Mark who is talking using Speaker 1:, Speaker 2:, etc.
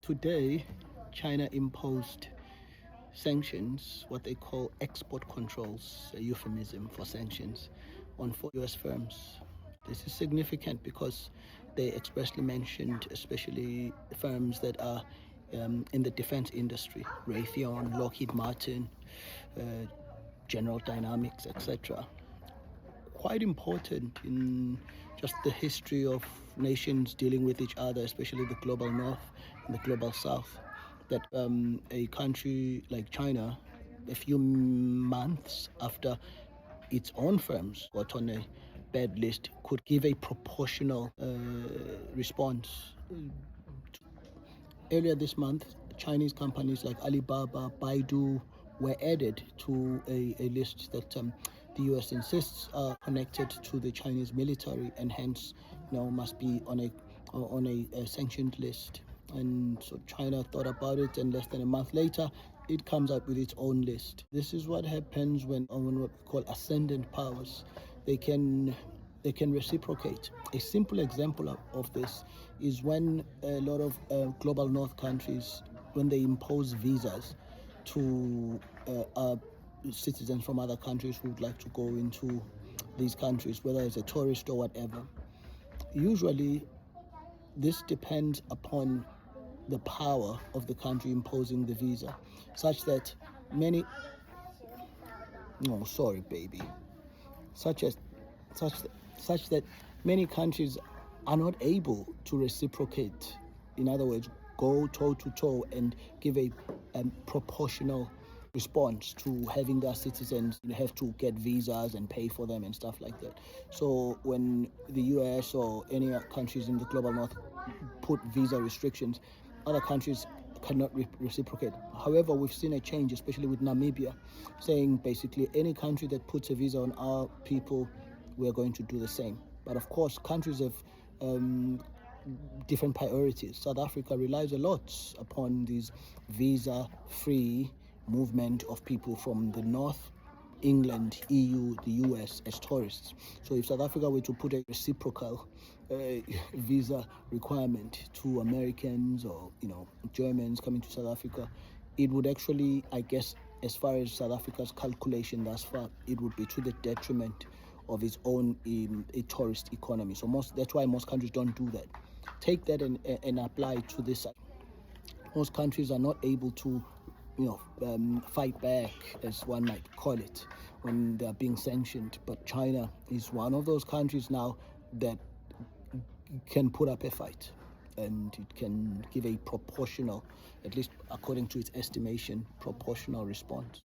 Speaker 1: Today, China imposed sanctions, what they call export controls, a euphemism for sanctions, on 4 US firms. This is significant because they expressly mentioned, especially firms that are in the defense industry, Raytheon, Lockheed Martin, General Dynamics, etc. Quite important in just the history of nations dealing with each other, especially the global north and the global south, that a country like China, a few months after its own firms got on a bad list, could give a proportional response. Earlier this month, Chinese companies like Alibaba, Baidu were added to a list that the US insists are connected to the Chinese military and hence must be on a sanctioned list. And so China thought about it, and less than a month later, it comes up with its own list. This is what happens when what we call ascendant powers, they can reciprocate. A simple example of this is when a lot of global north countries, when they impose visas to citizens from other countries who would like to go into these countries, whether it's a tourist or whatever. Usually, this depends upon the power of the country imposing the visa, such that many, no, sorry, baby, such as such such that many countries are not able to reciprocate. In other words, go toe to toe and give a proportional response to having their citizens have to get visas and pay for them and stuff like that. So when the US or any countries in the global north put visa restrictions, other countries cannot reciprocate. However, we've seen a change, especially with Namibia, saying basically any country that puts a visa on our people, we're going to do the same. But of course, countries have different priorities. South Africa relies a lot upon these visa-free movement of people from the north, England, EU, the US as tourists. So if South Africa were to put a reciprocal visa requirement to Americans or Germans coming to South Africa, it would actually, I guess, as far as South Africa's calculation thus far, it would be to the detriment of its own a tourist economy. So that's why most countries don't do that. Take that and apply it to this. Most countries are not able to fight back, as one might call it, when they are being sanctioned. But China is one of those countries now that can put up a fight, and it can give a proportional, at least according to its estimation, proportional response.